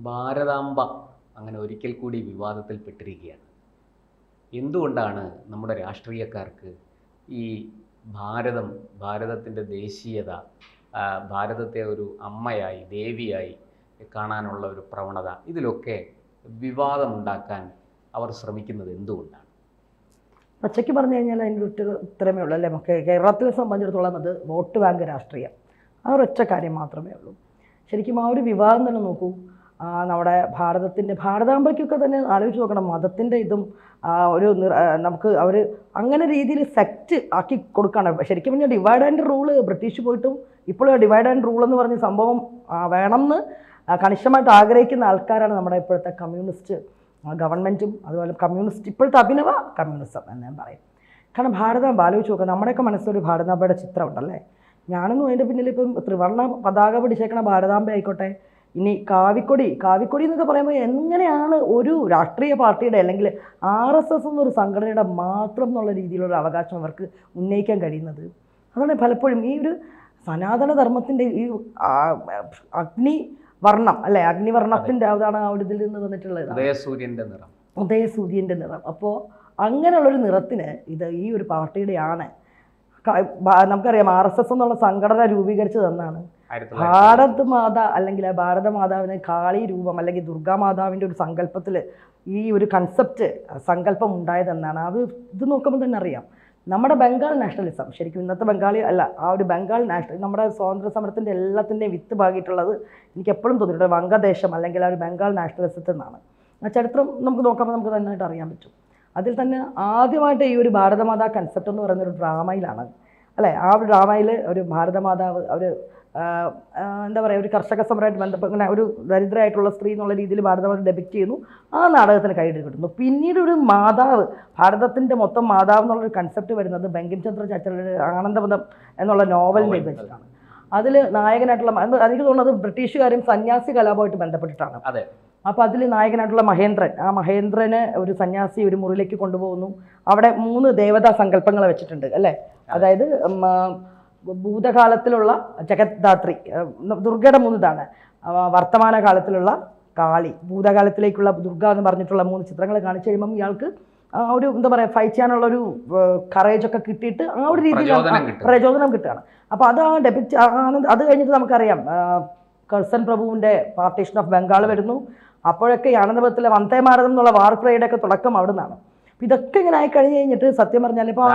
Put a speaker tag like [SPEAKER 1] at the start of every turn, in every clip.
[SPEAKER 1] ഭാരതാംബ അങ്ങനെ ഒരിക്കൽ കൂടി വിവാദത്തിൽപ്പെട്ടിരിക്കുകയാണ്. എന്തുകൊണ്ടാണ് നമ്മുടെ രാഷ്ട്രീയക്കാർക്ക് ഈ ഭാരതത്തിൻ്റെ ദേശീയത, ഭാരതത്തെ ഒരു അമ്മയായി, ദേവിയായി കാണാനുള്ള ഒരു പ്രവണത, ഇതിലൊക്കെ വിവാദമുണ്ടാക്കാൻ അവർ ശ്രമിക്കുന്നത് എന്തുകൊണ്ടാണ്?
[SPEAKER 2] പച്ചയ്ക്ക് പറഞ്ഞു കഴിഞ്ഞാൽ അതിൻ്റെ ഉത്തരമേ ഉള്ളൂ അല്ലേ. നമുക്ക് കേരളത്തിനെ സംബന്ധിച്ചിടത്തോളം അത് വോട്ട് ബാങ്ക് രാഷ്ട്രീയം, ആ ഒരൊറ്റ കാര്യം മാത്രമേ ഉള്ളൂ. ശരിക്കും ആ ഒരു വിവാദം തന്നെ നോക്കൂ. നമ്മുടെ ഭാരതാംബയ്ക്കൊക്കെ തന്നെ ആലോചിച്ച് നോക്കണം. മതത്തിൻ്റെ ഇതും നമുക്ക് അവർ അങ്ങനെ രീതിയിൽ സെക്റ്റ് ആക്കി കൊടുക്കുകയാണ്. ശരിക്കും പറഞ്ഞാൽ ഡിവൈഡ് ആൻഡ് റൂള് ബ്രിട്ടീഷ് പോയിട്ടും ഇപ്പോഴും ഡിവൈഡ് ആൻഡ് റൂൾ എന്ന് പറഞ്ഞ സംഭവം വേണമെന്ന് കണിശമായിട്ട് ആഗ്രഹിക്കുന്ന ആൾക്കാരാണ് നമ്മുടെ ഇപ്പോഴത്തെ കമ്മ്യൂണിസ്റ്റ് ഗവൺമെൻറ്റും, അതുപോലെ കമ്മ്യൂണിസ്റ്റ് ഇപ്പോഴത്തെ അഭിനവ കമ്മ്യൂണിസം എന്ന് ഞാൻ പറയും. കാരണം ഭാരതാംബ ആലോചിച്ച് നോക്കുക. നമ്മുടെയൊക്കെ മനസ്സിലൊരു ഭാരതാംബയുടെ ചിത്രം ഉണ്ടല്ലേ. ഞാനൊന്നും അതിൻ്റെ പിന്നിൽ ഇപ്പം ത്രിവർണ്ണ പതാക പിടിച്ചേക്കണ ഭാരതാംബ ആയിക്കോട്ടെ, ഇനി കാവിക്കൊടി എന്നൊക്കെ പറയുമ്പോൾ എങ്ങനെയാണ് ഒരു രാഷ്ട്രീയ പാർട്ടിയുടെ അല്ലെങ്കിൽ RSS എന്നൊരു സംഘടനയുടെ മാത്രം എന്നുള്ള രീതിയിലുള്ള അവകാശം അവർക്ക് ഉന്നയിക്കാൻ കഴിയുന്നത്? അതാണ് പലപ്പോഴും ഈ ഒരു സനാതന ധർമ്മത്തിൻ്റെ ഈ അഗ്നിവർണ്ണം അല്ലേ, അഗ്നിവർണ്ണത്തിൻ്റെ അതാണ് ആ ഒരു ഇതിൽ നിന്ന് വന്നിട്ടുള്ളത്, ഉദയസൂര്യൻ്റെ നിറം. അപ്പോൾ അങ്ങനെയുള്ളൊരു നിറത്തിന് ഈ ഒരു പാർട്ടിയുടെയാണ്. നമുക്കറിയാം RSS എന്നുള്ള സംഘടന രൂപീകരിച്ചത് എന്നാണ് ഭാരത് മാത അല്ലെങ്കിൽ ഭാരതമാതാവിന് കാളി രൂപം അല്ലെങ്കിൽ ദുർഗാമാതാവിൻ്റെ ഒരു സങ്കല്പത്തിൽ ഈ ഒരു സങ്കല്പം ഉണ്ടായതെന്നാണ്. ഇത് നോക്കുമ്പോൾ തന്നെ അറിയാം. നമ്മുടെ ബംഗാൾ നാഷണലിസം, ശരിക്കും ഇന്നത്തെ ബംഗാളി അല്ല, ആ ഒരു ബംഗാൾ നമ്മുടെ സ്വാതന്ത്ര്യ സമരത്തിൻ്റെ എല്ലാത്തിൻ്റെയും വിത്ത് പാകിയിട്ടുള്ളത് എനിക്ക് എപ്പോഴും തോന്നിയിട്ടുണ്ട് വംഗദേശം അല്ലെങ്കിൽ ആ ഒരു ബംഗാൾ നാഷണലിസത്തിൽ നിന്നാണ്. ആ ചരിത്രം നമുക്ക് നോക്കുമ്പോൾ നമുക്ക് നന്നായിട്ട് അറിയാൻ പറ്റും. അതിൽ തന്നെ ആദ്യമായിട്ട് ഈ ഒരു ഭാരതമാതാ കൺസെപ്റ്റ് എന്ന് പറയുന്ന ഒരു ഡ്രാമയിലാണ് അല്ലേ. ആ ഒരു ഡ്രാമയിൽ ഒരു ഭാരതമാതാവ് എന്താ പറയുക, ഒരു കർഷക സമരമായിട്ട് ബന്ധപ്പെട്ട് ഇങ്ങനെ ഒരു ദരിദ്രയായിട്ടുള്ള സ്ത്രീ എന്നുള്ള രീതിയിൽ ഭാരതമാത ഡെപിക്റ്റ് ചെയ്യുന്നു. ആ നാടകത്തിന് കൈയ്യടി കിട്ടുന്നു. പിന്നീട് ഒരു മാതാവ്, ഭാരതത്തിൻ്റെ മൊത്തം മാതാവ് എന്നുള്ളൊരു കൺസെപ്റ്റ് വരുന്നത് ബങ്കിം ചന്ദ്ര ചാറ്റർജിയുടെ ആനന്ദപദം എന്നുള്ള നോവലിനെ വെച്ചിട്ടാണ്. അതിൽ നായകനായിട്ടുള്ള എനിക്ക് തോന്നുന്നത് ബ്രിട്ടീഷുകാരും സന്യാസി കലാപമായിട്ട് ബന്ധപ്പെട്ടിട്ടാണ്. അപ്പോൾ അതിൽ നായകനായിട്ടുള്ള മഹേന്ദ്രന് ഒരു സന്യാസി ഒരു മുറിയിലേക്ക് കൊണ്ടുപോകുന്നു. അവിടെ 3 ദേവതാ സങ്കല്പങ്ങൾ വെച്ചിട്ടുണ്ട് അല്ലേ. അതായത് ഭൂതകാലത്തിലുള്ള ജഗദ്ധാത്രി ദുർഗയുടെ 3 ഇതാണ്, വർത്തമാന കാലത്തിലുള്ള കാളി, ഭൂതകാലത്തിലേക്കുള്ള ദുർഗ എന്ന് പറഞ്ഞിട്ടുള്ള 3 ചിത്രങ്ങൾ കാണിച്ചു കഴിയുമ്പം ഇയാൾക്ക് ഒരു എന്താ പറയുക ഫൈറ്റ് ചെയ്യാനുള്ളൊരു കറേജൊക്കെ കിട്ടിയിട്ട് ആ ഒരു രീതിയിൽ പ്രചോദനം കിട്ടുകയാണ്. അപ്പോൾ അത് ഡെപിക്റ്റ് അത് കഴിഞ്ഞിട്ട് നമുക്കറിയാം കഴ്സൺ പ്രഭുവിൻ്റെ പാർട്ടീഷൻ ഓഫ് ബംഗാൾ വരുന്നു. അപ്പോഴൊക്കെ ആനന്ദപുരത്തിലെ വന്ദേ ഭാരതം എന്നുള്ള വാർ പ്രേഡൊക്കെ തുടക്കം അവിടെ നിന്നാണ്. അപ്പം ഇതൊക്കെ ഇങ്ങനെ ആയി കഴിഞ്ഞ് കഴിഞ്ഞിട്ട് സത്യം പറഞ്ഞാൽ ഇപ്പോൾ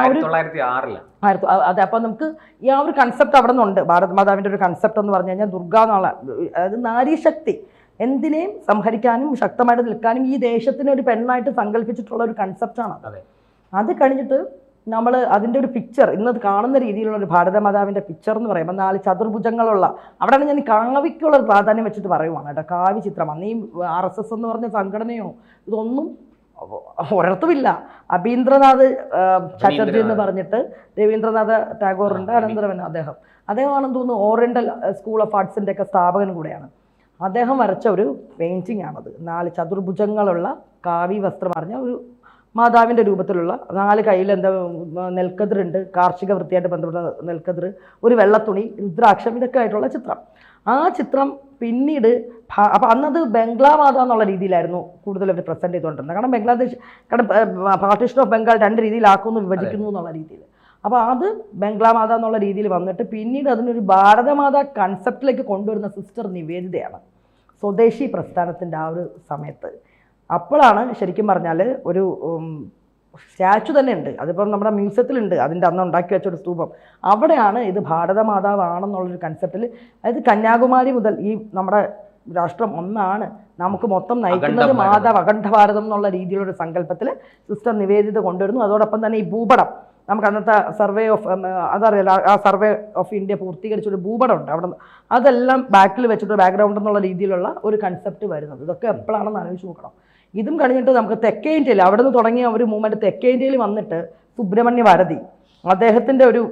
[SPEAKER 2] അതെ, അപ്പോൾ നമുക്ക് ഈ ആ ഒരു കൺസെപ്റ്റ് അവിടെ നിന്നുണ്ട്. ഭാരത് മാതാവിൻ്റെ ഒരു കൺസെപ്റ്റ് എന്ന് പറഞ്ഞു കഴിഞ്ഞാൽ ദുർഗ എന്നുള്ള അതായത് നാരീശക്തി, എന്തിനേയും സംഹരിക്കാനും ശക്തമായിട്ട് നിൽക്കാനും ഈ ദേശത്തിന് ഒരു പെണ്ണായിട്ട് സങ്കല്പിച്ചിട്ടുള്ള ഒരു കൺസെപ്റ്റാണ്. അത് കഴിഞ്ഞിട്ട് നമ്മൾ അതിൻ്റെ ഒരു പിക്ചർ ഇന്നത് കാണുന്ന രീതിയിലുള്ള ഒരു ഭാരതമാതാവിൻ്റെ പിക്ചർ എന്ന് പറയുമ്പോൾ 4 ചതുർഭുജങ്ങളുള്ള, അവിടെയാണ് ഞാൻ കാവിക്കുള്ള ഒരു പ്രാധാന്യം വെച്ചിട്ട് പറയുവാണ് കേട്ടോ. കാവി ചിത്രം അന്ന് ഈ RSS എന്ന് പറഞ്ഞ സംഘടനയോ ഇതൊന്നും ഒരിടത്തുമില്ല. അബീന്ദ്രനാഥ് ചാറ്റർജി എന്ന് പറഞ്ഞിട്ട് രവീന്ദ്രനാഥ ടാഗോറിൻ്റെ അനന്തരവൻ അദ്ദേഹമാണെന്ന് തോന്നുന്നു ഓറിയൻ്റൽ സ്കൂൾ ഓഫ് ആർട്സിൻ്റെ ഒക്കെ സ്ഥാപകൻ കൂടെയാണ്. അദ്ദേഹം വരച്ച ഒരു പെയിൻറ്റിംഗ് ആണത്. 4 ചതുർഭുജങ്ങളുള്ള കാവി വസ്ത്രം അറിഞ്ഞ ഒരു മാതാവിൻ്റെ രൂപത്തിലുള്ള 4 കയ്യിൽ നെൽക്കതിരുണ്ട്, കാർഷിക വൃത്തിയായിട്ട് ബന്ധപ്പെട്ട നെൽക്കതിർ, ഒരു വെള്ളത്തുണി, രുദ്രാക്ഷം, ഇതൊക്കെ ആയിട്ടുള്ള ചിത്രം. ആ ചിത്രം പിന്നീട് അപ്പോൾ അന്നത് ബംഗ്ലാ മാത എന്നുള്ള രീതിയിലായിരുന്നു കൂടുതൽ അവർ പ്രസൻറ്റ് ചെയ്തുകൊണ്ടിരുന്നത്. കാരണം പാർട്ടീഷൻ ഓഫ് ബംഗാൾ 2 രീതിയിലാക്കുന്നു, വിഭജിക്കുന്നു എന്നുള്ള രീതിയിൽ. അപ്പോൾ അത് ബംഗ്ലാ മാത എന്നുള്ള രീതിയിൽ വന്നിട്ട് പിന്നീട് അതിനൊരു ഭാരതമാത കൺസെപ്റ്റിലേക്ക് കൊണ്ടുവരുന്ന സിസ്റ്റർ നിവേദിതയാണ് സ്വദേശി പ്രസ്ഥാനത്തിൻ്റെ ആ ഒരു സമയത്ത്. അപ്പോഴാണ് ശരിക്കും പറഞ്ഞാൽ ഒരു സ്റ്റാച്ചു തന്നെ ഉണ്ട്, അതിപ്പം നമ്മുടെ മ്യൂസിയത്തിലുണ്ട്, അതിൻ്റെ അന്ന് ഉണ്ടാക്കി വെച്ചൊരു സ്തൂപം. അവിടെയാണ് ഇത് ഭാരതമാതാവാണെന്നുള്ളൊരു കൺസെപ്റ്റിൽ, അതായത് കന്യാകുമാരി മുതൽ ഈ നമ്മുടെ രാഷ്ട്രം ഒന്നാണ്, നമുക്ക് മൊത്തം നയിക്കുന്നത് മാതാവ്, അഖണ്ഡ ഭാരതം എന്നുള്ള രീതിയിലൊരു സങ്കല്പത്തിൽ സിസ്റ്റർ നിവേദിത കൊണ്ടുവരുന്നു. അതോടൊപ്പം തന്നെ ഈ ഭൂപടം, നമുക്ക് അന്നത്തെ സർവേ ഓഫ് അതറിയാലോ, ആ സർവേ ഓഫ് ഇന്ത്യ പൂർത്തീകരിച്ചൊരു ഭൂപടം ഉണ്ട് അവിടെ, അതെല്ലാം ബാക്കിൽ വെച്ചിട്ട് ബാക്ക്ഗ്രൗണ്ട് എന്നുള്ള രീതിയിലുള്ള ഒരു കൺസെപ്റ്റ് വരുന്നത്. ഇതൊക്കെ എപ്പോഴാണെന്ന് ആലോചിച്ച് നോക്കണം. ഇതും കഴിഞ്ഞിട്ട് നമുക്ക് തെക്കേ ഇന്ത്യയിൽ അവിടെ നിന്ന് തുടങ്ങിയ ഒരു മൂവ്മെൻറ്റ് തെക്കേ ഇന്ത്യയിൽ വന്നിട്ട് സുബ്രഹ്മണ്യ ഭാരതി അദ്ദേഹത്തിൻ്റെ ഒരു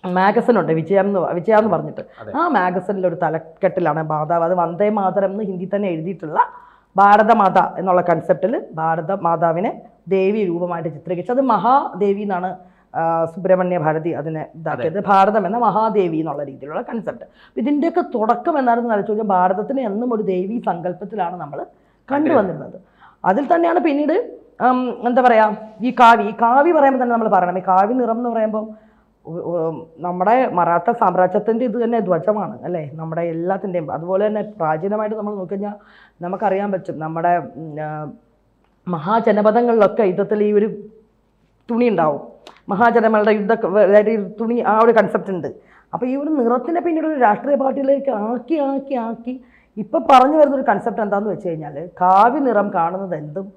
[SPEAKER 2] മാഗസിനുണ്ട് വിജയ എന്ന് പറഞ്ഞിട്ട്, ആ മാഗസിനിൽ ഒരു തലക്കെട്ടിലാണ് മാതാവ്, അത് വന്ദേ മാതരം എന്ന് ഹിന്ദി തന്നെ എഴുതിയിട്ടുള്ള ഭാരതമാത എന്നുള്ള കൺസെപ്റ്റിൽ ഭാരതമാതാവിനെ ദേവി രൂപമായിട്ട് ചിത്രീകരിച്ചു. അത് മഹാദേവി എന്നാണ് സുബ്രഹ്മണ്യ ഭാരതി അതിനെ ഇതാക്കിയത്, ഭാരതം എന്ന മഹാദേവി എന്നുള്ള രീതിയിലുള്ള കൺസെപ്റ്റ്. ഇതിൻ്റെയൊക്കെ തുടക്കം എന്നായിരുന്നു ആലോചിച്ച് നോക്കിയാൽ ഭാരതത്തിന് എന്നും ഒരു ദേവീ സങ്കല്പത്തിലാണ് നമ്മൾ കണ്ടുവന്നിരുന്നത്. അതിൽ തന്നെയാണ് പിന്നീട് എന്താ പറയുക, ഈ കാവി പറയുമ്പോൾ തന്നെ നമ്മൾ പറയണം, ഈ കാവി നിറം എന്ന് പറയുമ്പോൾ നമ്മുടെ മറാത്ത സാമ്രാജ്യത്തിൻ്റെ ഇത് തന്നെ ധ്വജമാണ് അല്ലേ, നമ്മുടെ എല്ലാത്തിൻ്റെയും. അതുപോലെ തന്നെ പ്രാചീനമായിട്ട് നമ്മൾ നോക്കിക്കഴിഞ്ഞാൽ നമുക്കറിയാൻ പറ്റും, നമ്മുടെ മഹാജനപദങ്ങളിലൊക്കെ യുദ്ധത്തിൽ ഈ ഒരു തുണി ഉണ്ടാവും, മഹാജനങ്ങളുടെ അതായത് തുണി, ആ ഒരു കൺസെപ്റ്റ് ഉണ്ട്. അപ്പോൾ ഈ ഒരു നിറത്തിനെ പിന്നീട് ഒരു രാഷ്ട്രീയ പാർട്ടിയിലേക്ക് ആക്കി ഇപ്പം പറഞ്ഞു വരുന്നൊരു കൺസെപ്റ്റ് എന്താണെന്ന് വെച്ച് കഴിഞ്ഞാൽ, കാവി നിറം കാണുന്നത് എന്തും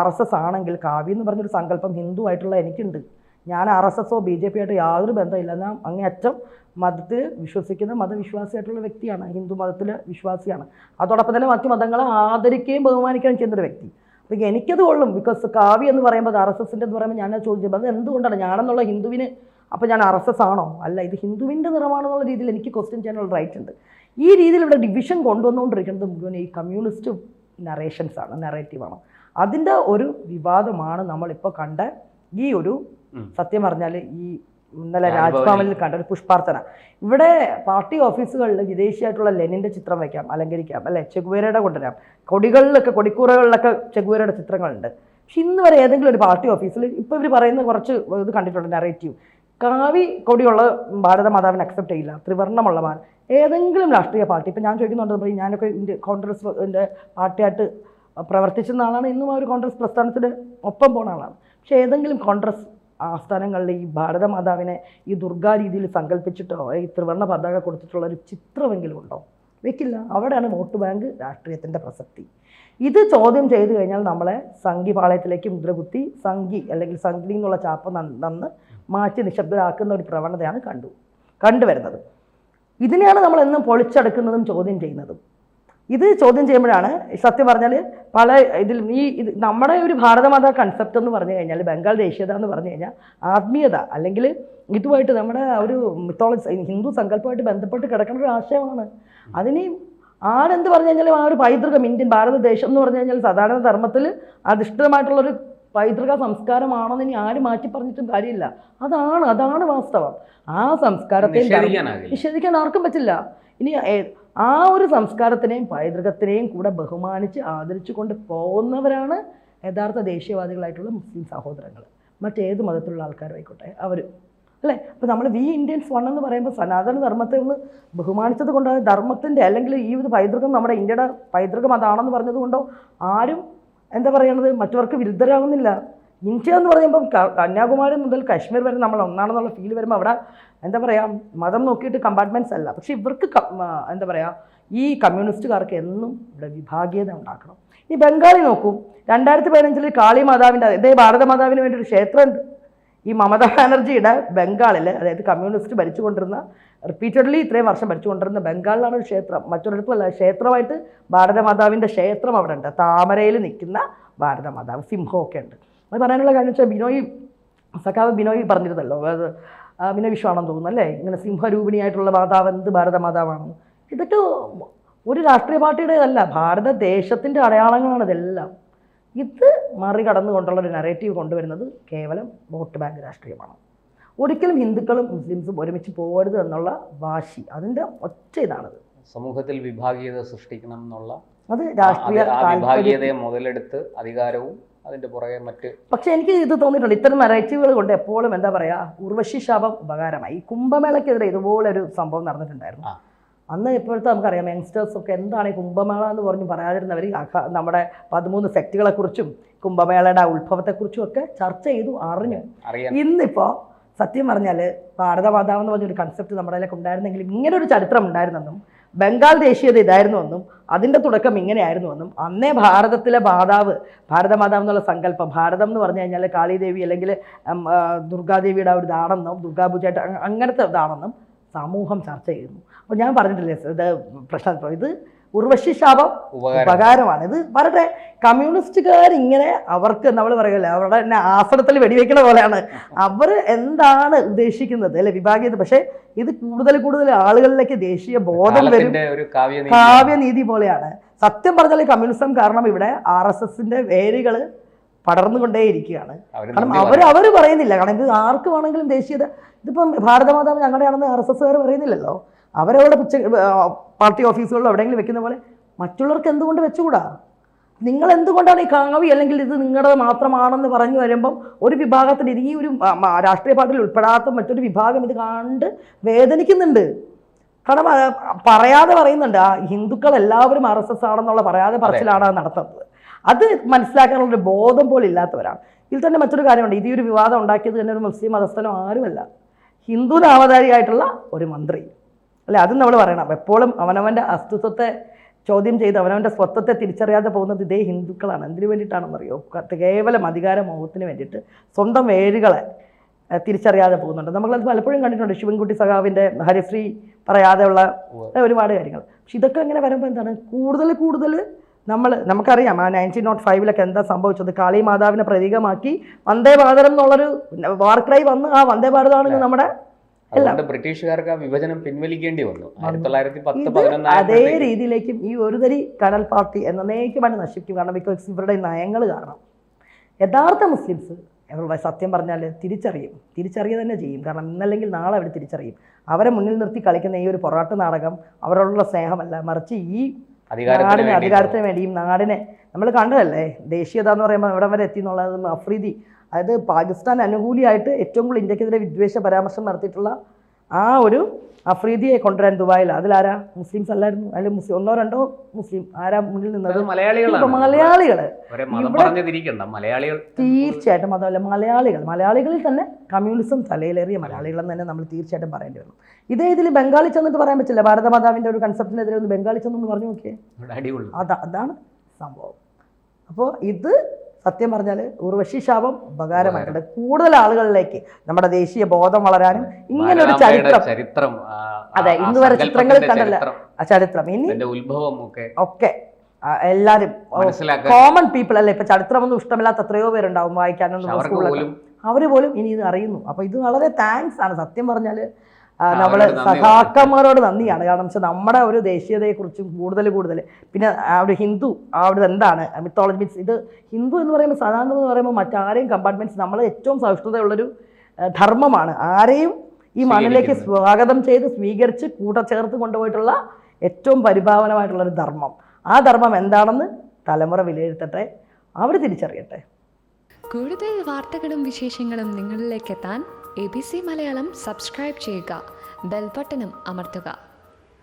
[SPEAKER 2] RSS ആണെങ്കിൽ, കാവി എന്ന് പറഞ്ഞൊരു സങ്കല്പം ഹിന്ദു ആയിട്ടുള്ള എനിക്കുണ്ട്. ഞാൻ RSSO BJP ആയിട്ട് യാതൊരു ബന്ധമില്ല. ഞാൻ അങ്ങേയറ്റം മതത്തിൽ വിശ്വസിക്കുന്ന മതവിശ്വാസിയായിട്ടുള്ള വ്യക്തിയാണ്, ഹിന്ദു മതത്തിൽ വിശ്വാസിയാണ്. അതോടൊപ്പം തന്നെ മറ്റു മതങ്ങളെ ആദരിക്കുകയും ബഹുമാനിക്കുകയും ചെയ്യുന്നൊരു വ്യക്തി. അപ്പോൾ എനിക്കത് കൊള്ളും. ബിക്കോസ് കാവ്യ എന്ന് പറയുമ്പോൾ RSSൻ്റെ എന്ന് പറയുമ്പോൾ ഞാനത് ചോദിച്ചത് അത് എന്തുകൊണ്ടാണ് ഞാനെന്നുള്ള ഹിന്ദുവിന്, അപ്പോൾ ഞാൻ RSS ആണോ? അല്ല, ഇത് ഹിന്ദുവിൻ്റെ നിറമാണെന്നുള്ള രീതിയിൽ എനിക്ക് ക്വസ്റ്റ്യൻ ചെയ്യാനുള്ള റൈറ്റ് ഉണ്ട്. ഈ രീതിയിൽ ഇവിടെ ഡിവിഷൻ കൊണ്ടുവന്നുകൊണ്ടിരിക്കുന്നത് മുഴുവൻ ഈ കമ്മ്യൂണിസ്റ്റ് നറേഷൻസാണ്, നറേറ്റീവാണ്. അതിൻ്റെ ഒരു വിവാദമാണ് നമ്മളിപ്പോൾ കണ്ട ഈ ഒരു, സത്യം പറഞ്ഞാൽ ഈ ഇന്നലെ രാജ്ഭവനിൽ കണ്ട ഒരു പുഷ്പാർച്ചന. ഇവിടെ പാർട്ടി ഓഫീസുകളിൽ വിദേശിയായിട്ടുള്ള ലെനിൻ്റെ ചിത്രം വയ്ക്കാം, അലങ്കരിക്കാം അല്ലേ, ചെഗുവേരയുടെ കൊണ്ടുവരാം, കൊടികളിലൊക്കെ കൊടിക്കൂറകളിലൊക്കെ ചെഗുവേരയുടെ ചിത്രങ്ങളുണ്ട്. പക്ഷെ ഇന്ന് വരെ ഏതെങ്കിലും ഒരു പാർട്ടി ഓഫീസിൽ ഇപ്പോൾ ഇവർ പറയുന്ന കുറച്ച് ഇത് കണ്ടിട്ടുണ്ട്, നറേറ്റീവ് കാവി കൊടിയുള്ള ഭാരതമാതാവിനെ അക്സെപ്റ്റ് ചെയ്യില്ല, ത്രിവർണ്ണമുള്ള ഏതെങ്കിലും രാഷ്ട്രീയ പാർട്ടി, ഇപ്പം ഞാൻ ചോദിക്കുന്നുണ്ട്, ഞാനൊക്കെ കോൺഗ്രസിൻ്റെ പാർട്ടിയായിട്ട് പ്രവർത്തിച്ചിരുന്ന ആളാണ്, ഇന്നും ആ ഒരു കോൺഗ്രസ് പ്രസ്ഥാനത്തിന് ഒപ്പം പോകുന്ന ആളാണ്. പക്ഷേ ഏതെങ്കിലും കോൺഗ്രസ് ആസ്ഥാനങ്ങളിൽ ഈ ഭാരതമാതാവിനെ ഈ ദുർഗാ രീതിയിൽ സങ്കല്പിച്ചിട്ടോ ഈ ത്രിവർണ്ണ പതാക കൊടുത്തിട്ടുള്ള ഒരു ചിത്രമെങ്കിലും ഉണ്ടോ? വെക്കില്ല. അവിടെയാണ് വോട്ട് ബാങ്ക് രാഷ്ട്രീയത്തിൻ്റെ പ്രസക്തി. ഇത് ചോദ്യം ചെയ്തു കഴിഞ്ഞാൽ നമ്മളെ സംഘി പാളയത്തിലേക്ക് മുദ്രകുത്തി സംഘി അല്ലെങ്കിൽ സംഘി എന്നുള്ള ചാപ്പ നന്ന് മാറ്റി നിശബ്ദരാക്കുന്ന ഒരു പ്രവണതയാണ് കണ്ടുവരുന്നത്. ഇതിനെയാണ് നമ്മൾ എന്നും പൊളിച്ചെടുക്കുന്നതും ചോദ്യം ചെയ്യുന്നതും. ഇത് ചോദ്യം ചെയ്യുമ്പോഴാണ് സത്യം പറഞ്ഞാൽ പല ഇതിൽ നമ്മുടെ ഒരു ഭാരതമാതാ കൺസെപ്റ്റ് എന്ന് പറഞ്ഞു കഴിഞ്ഞാൽ, ബംഗാൾ ദേശീയത എന്ന് പറഞ്ഞു കഴിഞ്ഞാൽ ആത്മീയത അല്ലെങ്കിൽ ഇതുമായിട്ട് നമ്മുടെ ഒരു മിത്തോളജി ഹിന്ദു സങ്കല്പമായിട്ട് ബന്ധപ്പെട്ട് കിടക്കുന്ന ഒരു ആശയമാണ്. അതിന് ആരെന്ത് പറഞ്ഞു കഴിഞ്ഞാലും ആ ഒരു പൈതൃകം, ഇന്ത്യൻ ഭാരതദേശം എന്ന് പറഞ്ഞു കഴിഞ്ഞാൽ സാധാരണ ധർമ്മത്തിൽ അധിഷ്ഠിതമായിട്ടുള്ളൊരു പൈതൃക സംസ്കാരമാണെന്ന് ഇനി ആരും മാറ്റി പറഞ്ഞിട്ടും കാര്യമില്ല. അതാണ് വാസ്തവം. ആ സംസ്കാരത്തെ നിഷേധിക്കാൻ ആർക്കും പറ്റില്ല. ഇനി ആ ഒരു സംസ്കാരത്തിനെയും പൈതൃകത്തിനെയും കൂടെ ബഹുമാനിച്ച് ആദരിച്ചു കൊണ്ട് പോകുന്നവരാണ് യഥാർത്ഥ ദേശീയവാദികളായിട്ടുള്ള മുസ്ലിം സഹോദരങ്ങൾ, മറ്റേത് മതത്തിലുള്ള ആൾക്കാരും ആയിക്കോട്ടെ അവർ, അല്ലേ? അപ്പോൾ നമ്മൾ വി ഇന്ത്യൻസ് വൺ എന്ന് പറയുമ്പോൾ സനാതന ധർമ്മത്തെ ഒന്ന് ബഹുമാനിച്ചത് കൊണ്ടോ ധർമ്മത്തിൻ്റെ അല്ലെങ്കിൽ ഈ ഒരു പൈതൃകം നമ്മുടെ ഇന്ത്യയുടെ പൈതൃകം അതാണെന്ന് പറഞ്ഞതുകൊണ്ടോ ആരും എന്താ പറയണത് മറ്റവർക്ക് വിരുദ്ധരാകുന്നില്ല. ഇന്ത്യ എന്ന് പറയുമ്പം കന്യാകുമാരി മുതൽ കാശ്മീർ വരെ നമ്മൾ ഒന്നാണെന്നുള്ള ഫീൽ വരുമ്പോൾ അവിടെ എന്താ പറയുക മതം നോക്കിയിട്ട് കമ്പാർട്ട്മെൻറ്റ്സ് അല്ല. പക്ഷെ ഇവർക്ക് എന്താ പറയുക ഈ കമ്മ്യൂണിസ്റ്റുകാർക്ക് എന്നും ഇവിടെ വിഭാഗീയത ഉണ്ടാക്കണം. ഇനി ബംഗാളി നോക്കൂ, 2015 കാളി മാതാവിൻ്റെ അതേ ഭാരതമാതാവിന് വേണ്ടി ഒരു ക്ഷേത്രമുണ്ട്. ഈ മമതാ ബാനർജിയുടെ ബംഗാളിൽ, അതായത് കമ്മ്യൂണിസ്റ്റ് ഭരിച്ചുകൊണ്ടിരുന്ന റിപ്പീറ്റഡ്ലി ഇത്രയും വർഷം ഭരിച്ചുകൊണ്ടിരുന്ന ബംഗാളിലാണ് ഒരു ക്ഷേത്രം, മറ്റൊരിടത്തുമല്ല. ക്ഷേത്രമായിട്ട് ഭാരതമാതാവിൻ്റെ ക്ഷേത്രം അവിടെ ഉണ്ട്. താമരയിൽ നിൽക്കുന്ന ഭാരതമാതാവ്, സിംഹമൊക്കെ ഉണ്ട്. അത് പറയാനുള്ള കാര്യം വെച്ചാൽ സഖാവ് ബിനോയ് പറഞ്ഞിരുന്നല്ലോ, അത് ബിനോയ് വിശ്വാണെന്ന് തോന്നുന്നു അല്ലേ, ഇങ്ങനെ സിംഹരൂപിണിയായിട്ടുള്ള മാതാവ് എന്ത് ഭാരതമാതാവാണെന്ന്. ഇതൊക്കെ ഒരു രാഷ്ട്രീയ പാർട്ടിയുടേതല്ല, ഭാരതദേശത്തിൻ്റെ അടയാളങ്ങളാണ് ഇതെല്ലാം. ഇത് മറികടന്നുകൊണ്ടുള്ളൊരു നറേറ്റീവ് കൊണ്ടുവരുന്നത് കേവലം വോട്ട് ബാങ്ക് രാഷ്ട്രീയമാണ്. ഒരിക്കലും ഹിന്ദുക്കളും മുസ്ലിംസും ഒരുമിച്ച് പോകരുത് എന്നുള്ള വാശി, അതിൻ്റെ ഒറ്റ ഇതാണത്.
[SPEAKER 1] സമൂഹത്തിൽ വിഭാഗീയത സൃഷ്ടിക്കണം എന്നുള്ള
[SPEAKER 2] അത് രാഷ്ട്രീയ
[SPEAKER 1] വിഭാഗീയതയെ മുതലെടുത്ത് അധികാരവും അതിൻ്റെ പുറകെ മറ്റ്. പക്ഷേ
[SPEAKER 2] എനിക്ക് ഇത് തോന്നിയിട്ടുണ്ട്, ഇത്തരം നറേറ്റീവുകൾ കൊണ്ട് എപ്പോഴും എന്താ പറയുക ഉർവശി ശാപം ഉപകാരമായി. കുംഭമേളയ്ക്കെതിരെ ഇതുപോലൊരു സംഭവം നടന്നിട്ടുണ്ടായിരുന്നു. അന്ന് ഇപ്പോഴത്തെ നമുക്കറിയാം യങ്സ്റ്റേഴ്സൊക്കെ എന്താണ് ഈ കുംഭമേള എന്ന് പറഞ്ഞ് പറയാതിരുന്നവർ നമ്മുടെ 13 സെക്റ്റുകളെക്കുറിച്ചും കുംഭമേളയുടെ ഉത്ഭവത്തെക്കുറിച്ചും ഒക്കെ ചർച്ച ചെയ്തു അറിഞ്ഞു. ഇന്നിപ്പോൾ സത്യം പറഞ്ഞാൽ ഭാരതമാതാവ് എന്ന് പറഞ്ഞൊരു കൺസെപ്റ്റ് നമ്മുടെ അതിലേക്ക് ഉണ്ടായിരുന്നെങ്കിൽ ഇങ്ങനൊരു ചരിത്രം ഉണ്ടായിരുന്നെന്നും ബംഗാൾ ദേശീയത ഇതായിരുന്നുവെന്നും അതിൻ്റെ തുടക്കം ഇങ്ങനെയായിരുന്നുവെന്നും അന്നേ ഭാരതത്തിലെ ഭാരതമാതാവ് എന്നുള്ള സങ്കല്പം, ഭാരതം എന്ന് പറഞ്ഞു കഴിഞ്ഞാൽ കാളിദേവി അല്ലെങ്കിൽ ദുർഗാദേവിയുടെ ഒരു ഇതാണെന്നും ദുർഗാപൂജയായിട്ട് അങ്ങനത്തെ ഇതാണെന്നും സമൂഹം ചർച്ച ചെയ്യുന്നു. അപ്പോൾ ഞാൻ പറഞ്ഞിട്ടില്ലേ ഇത് പ്രശ്നം, ഇത് ഉർവശി ശാപം ഉപകാരമാണ്. ഇത് പറയട്ടെ, കമ്മ്യൂണിസ്റ്റുകാർ ഇങ്ങനെ അവർക്ക് നമ്മൾ പറയുമല്ലോ അവരുടെ തന്നെ ആസനത്തിൽ വെടിവെക്കുന്ന പോലെയാണ് അവർ എന്താണ് ഉദ്ദേശിക്കുന്നത് അല്ലെ വിഭാഗീയത. പക്ഷേ ഇത് കൂടുതൽ ആളുകളിലേക്ക് ദേശീയ ബോധം വരും, കാവ്യനീതി പോലെയാണ്. സത്യം പറഞ്ഞാൽ കമ്മ്യൂണിസം കാരണം ഇവിടെ RSSന്റെ വേരുകൾ പടർന്നുകൊണ്ടേയിരിക്കുകയാണ്. കാരണം അവർ പറയുന്നില്ല. കാരണം ഇത് ആർക്ക് വേണമെങ്കിലും ദേശീയത, ഇതിപ്പം ഭാരതമാതാവ് ഞങ്ങളുടെയാണെന്ന് RSSകാർ പറയുന്നില്ലല്ലോ. അവരവരുടെ പാർട്ടി ഓഫീസുകളിലോ എവിടെയെങ്കിലും വെക്കുന്ന പോലെ മറ്റുള്ളവർക്ക് എന്തുകൊണ്ട് വെച്ചുകൂടാ? നിങ്ങൾ എന്തുകൊണ്ടാണ് ഈ കാവി അല്ലെങ്കിൽ ഇത് നിങ്ങളുടെ മാത്രമാണെന്ന് പറഞ്ഞു വരുമ്പം ഒരു വിഭാഗത്തിന് ഈ ഒരു രാഷ്ട്രീയ പാർട്ടിയിൽ ഉൾപ്പെടാത്ത മറ്റൊരു വിഭാഗം ഇത് കണ്ട് വേദനിക്കുന്നുണ്ട്. കാരണം പറയാതെ പറയുന്നുണ്ട്, ആ ഹിന്ദുക്കൾ എല്ലാവരും RSS ആണെന്നുള്ള പറയാതെ പറച്ചിലാണ് നടത്തുന്നത്. അത് മനസ്സിലാക്കാനുള്ളൊരു ബോധം പോലും ഇല്ലാത്തവരാണ്. ഇതിൽ തന്നെ മറ്റൊരു കാര്യമുണ്ട്. ഇത് ഒരു വിവാദം ഉണ്ടാക്കിയത് തന്നെ ഒരു മുസ്ലിം മതസ്ഥനോ ആരുമല്ല, ഹിന്ദു നാമധാരിയായിട്ടുള്ള ഒരു മന്ത്രി അല്ലെ. അതും നമ്മൾ പറയണം. എപ്പോഴും അവനവൻ്റെ അസ്തിത്വത്തെ ചോദ്യം ചെയ്ത് അവനവൻ്റെ സ്വത്വത്തെ തിരിച്ചറിയാതെ പോകുന്നത് ഇതേ ഹിന്ദുക്കളാണ്. എന്തിനു വേണ്ടിയിട്ടാണെന്നറിയോ? കേവലം അധികാര മോഹത്തിന് വേണ്ടിയിട്ട് സ്വന്തം വേരുകളെ തിരിച്ചറിയാതെ പോകുന്നുണ്ട്. നമ്മളത് പലപ്പോഴും കണ്ടിട്ടുണ്ട്. ശിവൻകുട്ടി സഖാവിൻ്റെ ഹരിശ്രീ പറയാതെയുള്ള ഒരുപാട് കാര്യങ്ങൾ. പക്ഷെ ഇതൊക്കെ ഇങ്ങനെ വരുമ്പോൾ എന്താണ് കൂടുതൽ നമുക്കറിയാം ആ 1905 എന്താ സംഭവിച്ചത്. കാളി മാതാവിനെ പ്രതീകമാക്കി വന്ദേ ഭാരതം എന്നുള്ളൊരു വാർ ക്രൈ വന്ന് ആ വന്ദേ ഭാരതമാണ് നമ്മുടെ
[SPEAKER 1] ബ്രിട്ടീഷുകാർക്ക് ആ വിഭജനം പിൻവലിക്കേണ്ടി വന്നു 1910-11.
[SPEAKER 2] അതേ രീതിയിലേക്കും ഈ ഒരു തരി കനൽ പാർട്ടി എന്നേക്കുമായിട്ട് നശിക്കും. കാരണം ബിക്കോസ് ഇവരുടെ നയങ്ങൾ കാരണം യഥാർത്ഥ മുസ്ലിംസ് സത്യം പറഞ്ഞാൽ തിരിച്ചറിയുക തന്നെ ചെയ്യും. കാരണം ഇന്നല്ലെങ്കിൽ നാളെ അവർ തിരിച്ചറിയും. അവരെ മുന്നിൽ നിർത്തി കളിക്കുന്ന ഈ ഒരു പൊറാട്ട് നാടകം അവരോടുള്ള സ്നേഹമല്ല, മറിച്ച് ഈ അധികാരത്തിന് വേണ്ടിയും നാടിനെ നമ്മൾ കണ്ടതല്ലേ. ദേശീയത എന്ന് പറയുമ്പോൾ എവിടെ വരെ എത്തി എന്നുള്ളത് അഫ്രീദി, അതായത് പാകിസ്ഥാൻ അനുകൂലിയായിട്ട് ഏറ്റവും കൂടുതൽ ഇന്ത്യക്കെതിരെ വിദ്വേഷ പരാമർശം നടത്തിയിട്ടുള്ള ആ ഒരു അഫ്രീദിയെ കൊണ്ടുവരാൻ ദുബായിൽ അതിലാരാ? മുസ്ലിംസ് അല്ലായിരുന്നു. അതിൽ ഒന്നോ രണ്ടോ മുസ്ലിം ആരാ മുന്നിൽ നിന്നത്? മലയാളികൾ. തീർച്ചയായിട്ടും അതല്ല, മലയാളികളിൽ തന്നെ കമ്മ്യൂണിസം തലയിലേറിയ മലയാളികളെന്ന് തന്നെ നമ്മൾ തീർച്ചയായിട്ടും പറയേണ്ടി വരും. ഇതേ ഇതിൽ ബംഗാളി ചെന്നിട്ട് പറയാൻ പറ്റില്ല. ഭാരതമാതാവിൻ്റെ ഒരു കൺസെപ്റ്റിനെതിരെ ഒന്ന് ബംഗാളി ചെന്നൊന്ന് പറഞ്ഞു നോക്കിയേ. അതാണ് സംഭവം. അപ്പോൾ ഇത് സത്യം പറഞ്ഞാൽ ഉർവശി ശാപം ഉപകാരമായിട്ടുണ്ട്. കൂടുതൽ ആളുകളിലേക്ക് നമ്മുടെ ദേശീയ ബോധം വളരാനും ഇങ്ങനെ ഒരു ചരിത്രം അതെ ഇന്ന് വരെ ചിത്രങ്ങളിൽ കണ്ടല്ല ആ ചരിത്രം ഇനി
[SPEAKER 1] ഉത്ഭവം
[SPEAKER 2] ഒക്കെ എല്ലാവരും കോമൺ പീപ്പിൾ അല്ലേ. ഇപ്പൊ ചരിത്രമൊന്നും ഇഷ്ടമില്ലാത്ത എത്രയോ പേരുണ്ടാവും വായിക്കാനൊന്നും സ്കൂളിലൊക്കെ. അവര് പോലും ഇനി ഇത് അറിയുന്നു. അപ്പൊ ഇത് വളരെ താങ്ക്സ് ആണ് സത്യം പറഞ്ഞാൽ. നമ്മൾ സഖാക്കന്മാരോട് നന്ദിയാണ്. കാരണം വെച്ചാൽ നമ്മുടെ ഒരു ദേശീയതയെക്കുറിച്ചും കൂടുതൽ പിന്നെ ആ ഒരു ഹിന്ദു ആ ഒരു എന്താണ് മിത്തോളജി മീൻസ് ഇത് ഹിന്ദു എന്ന് പറയുമ്പോൾ സനാതനം എന്ന് പറയുമ്പോൾ മറ്റാരെയും കമ്പാർട്ട്മെൻറ്റ്സ് നമ്മൾ ഏറ്റവും സഹിഷ്ണുതയുള്ളൊരു ധർമ്മമാണ്. ആരെയും ഈ മണ്ണിലേക്ക് സ്വാഗതം ചെയ്ത് സ്വീകരിച്ച് കൂട്ടച്ചേർത്ത് കൊണ്ടുപോയിട്ടുള്ള ഏറ്റവും പരിഭാവനമായിട്ടുള്ളൊരു ധർമ്മം. ആ ധർമ്മം എന്താണെന്ന് തലമുറ വിലയിരുത്തട്ടെ, അവർ തിരിച്ചറിയട്ടെ.
[SPEAKER 3] കൂടുതൽ വാർത്തകളും വിശേഷങ്ങളും നിങ്ങളിലേക്ക് എത്താൻ ABC മലയാളം സബ്സ്ക്രൈബ് ചെയ്യുക, ബെൽ ബട്ടണും അമർത്തുക.